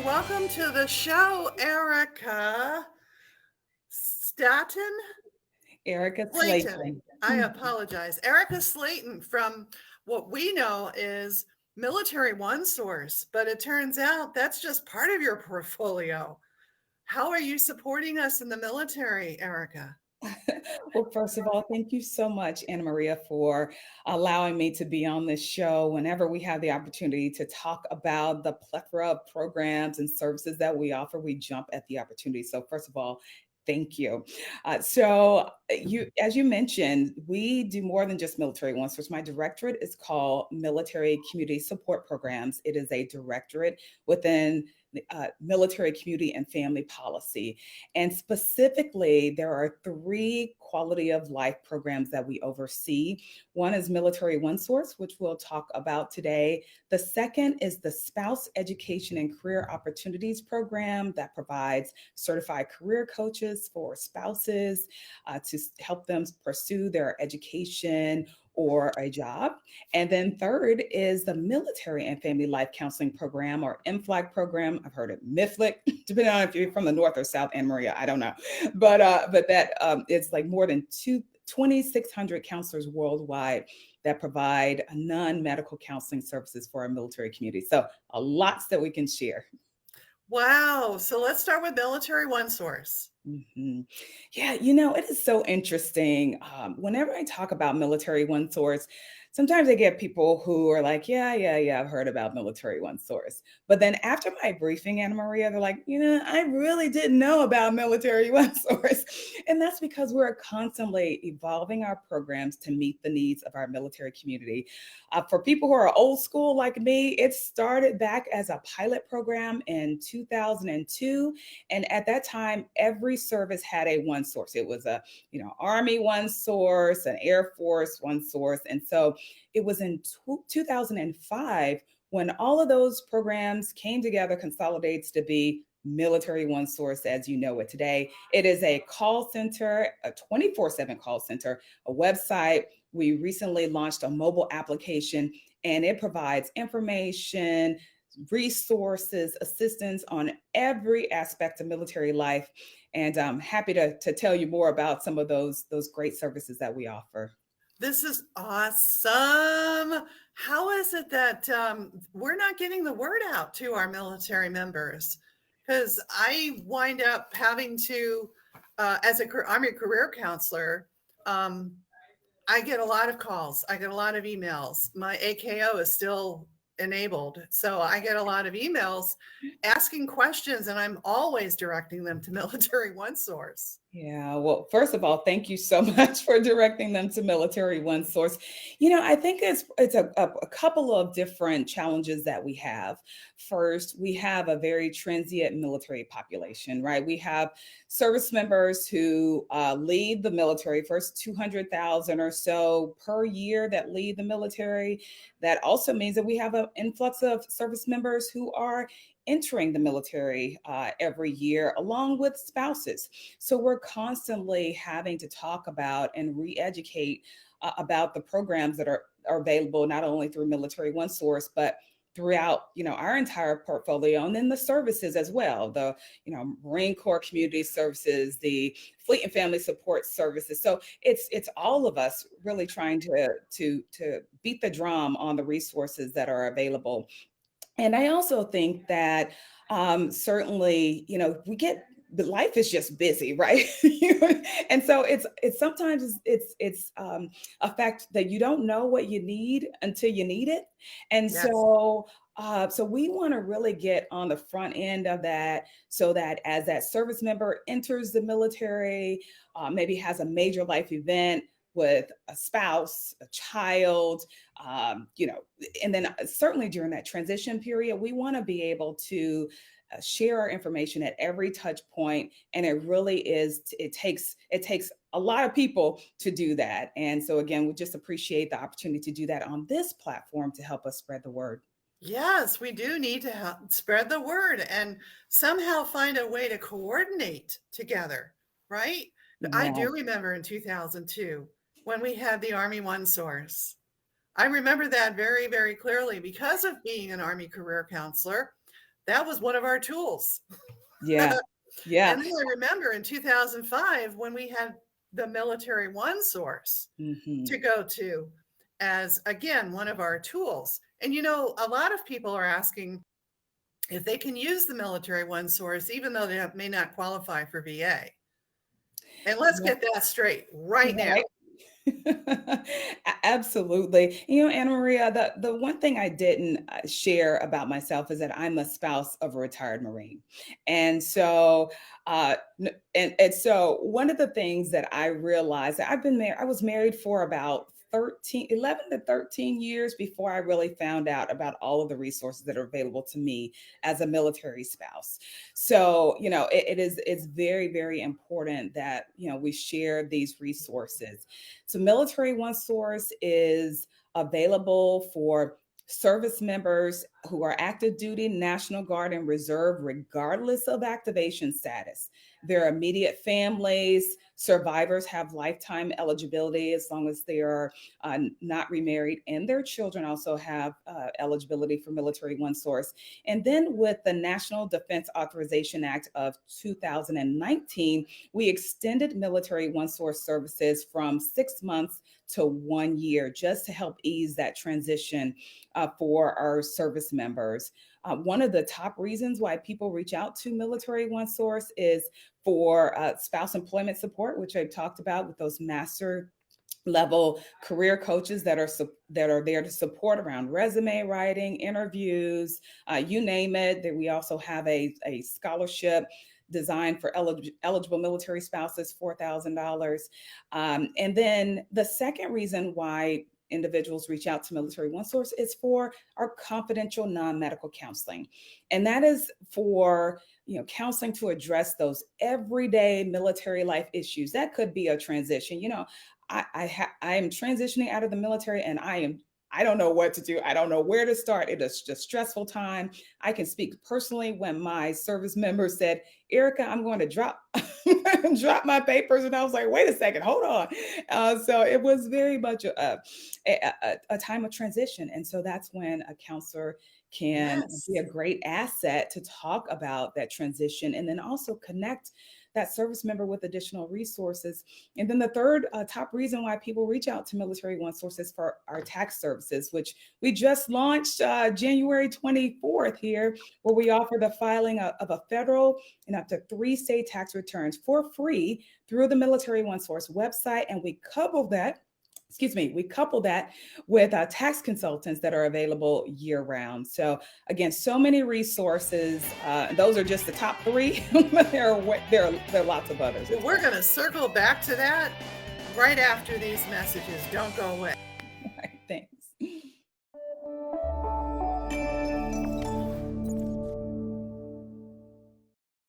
Welcome to the show, Erica Staten Erica Slayton. Slayton. I apologize. Erica Slayton from what we know is Military One Source, but it turns out that's just part of your portfolio. How are you supporting us in the military, Erica? Well, first of all, thank you so much, Anna Maria, for allowing me to be on this show. Whenever we have the opportunity to talk about the plethora of programs and services that we offer, we jump at the opportunity. So, first of all, thank you. As you mentioned, we do more than just military one source. My directorate is called Military Community Support Programs. It is a directorate within military, community, and family policy. And specifically, there are three quality of life programs that we oversee. One is Military One Source, which we'll talk about today. The second is the Spouse Education and Career Opportunities Program that provides certified career coaches for spouses to help them pursue their education or a job. And then third is the Military and Family Life Counseling Program, or MFLAG program. I've heard it MIFLIC, depending on if you're from the North or South, Anna Maria, I don't know. But that it's like more than 2,600 counselors worldwide that provide non-medical counseling services for our military community. So lots that we can share. Wow. So let's start with Military One Source. Mhm. Yeah, it is so interesting. Whenever I talk about Military One Source, sometimes I get people who are like, yeah, I've heard about Military One Source. But then after my briefing, Anna Maria, they're like, I really didn't know about Military One Source. And that's because we're constantly evolving our programs to meet the needs of our military community. For people who are old school like me, it started back as a pilot program in 2002. And at that time, every service had a one source. It was a, Army one source, an Air Force one source. And so it was in 2005 when all of those programs came together, consolidates to be Military One Source as you know it today. It is a call center, a 24/7 call center, a website. We recently launched a mobile application, and it provides information, resources, assistance on every aspect of military life. And I'm happy to tell you more about some of those great services that we offer. This is awesome. How is it that we're not getting the word out to our military members? Because I wind up having to, as a Army career counselor, um, I get a lot of calls. I get a lot of emails. My AKO is still enabled. So I get a lot of emails asking questions, and I'm always directing them to Military One Source. Yeah, well, first of all, thank you so much for directing them to Military One Source. I think it's a couple of different challenges that we have. First, we have a very transient military population, right? We have service members who leave the military, first 200,000 or so per year that leave the military. That also means that we have an influx of service members who are entering the military every year, along with spouses. So we're constantly having to talk about and re-educate about the programs that are available not only through Military One Source, but throughout our entire portfolio, and then the services as well, the Marine Corps Community Services, the Fleet and Family Support Services. So it's all of us really trying to beat the drum on the resources that are available. And I also think that certainly, we get, but life is just busy, right? And so it's sometimes it's a fact that you don't know what you need until you need it. And Yes. so we want to really get on the front end of that, so that as that service member enters the military, maybe has a major life event with a spouse, a child, and then certainly during that transition period, we want to be able to share our information at every touch point. And it really is, it takes a lot of people to do that. And so again, we just appreciate the opportunity to do that on this platform to help us spread the word. Yes, we do need to spread the word and somehow find a way to coordinate together, right? I Yeah. do remember in 2002 when we had the Army One Source. I remember that very, very clearly because of being an Army career counselor. that was one of our tools. Yeah. Yeah. And then I remember in 2005 when we had the Military One Source Hmm. to go to as, again, one of our tools. And, a lot of people are asking if they can use the Military One Source, even though they may not qualify for VA. And let's get that straight right now. Right. Absolutely. Anna Maria, the one thing I didn't share about myself is that I'm a spouse of a retired Marine. And so, and so one of the things that I realized that I was married for about 11 to 13 years before I really found out about all of the resources that are available to me as a military spouse. So, it's very, very important that, we share these resources. So Military One Source is available for service members who are active duty, National Guard, and Reserve, regardless of activation status. Their immediate families, survivors have lifetime eligibility as long as they are not remarried, and their children also have eligibility for Military One Source. And then with the National Defense Authorization Act of 2019, we extended Military One Source services from 6 months to 1 year just to help ease that transition for our service members. One of the top reasons why people reach out to Military One Source is for spouse employment support, which I talked about with those master level career coaches that are there to support around resume writing, interviews, you name it. That we also have a scholarship designed for eligible military spouses, $4,000. And then the second reason why individuals reach out to Military One Source is for our confidential non-medical counseling. And that is for counseling to address those everyday military life issues. That could be a transition. I am transitioning out of the military and I don't know what to do. I don't know where to start. It is just stressful time. I can speak personally when my service member said, Erica, I'm going to drop my papers. And I was like, wait a second, hold on. So it was very much a time of transition. And so that's when a counselor can be a Yes. great asset to talk about that transition and then also connect that service member with additional resources. And then the third top reason why people reach out to Military One Source is for our tax services, which we just launched January 24th here, where we offer the filing of a federal and up to 3 state tax returns for free through the Military One Source website. And we couple that with tax consultants that are available year round. So again, so many resources. Those are just the top 3. there are lots of others. Well, we're going to circle back to that right after these messages. Don't go away. All right, thanks.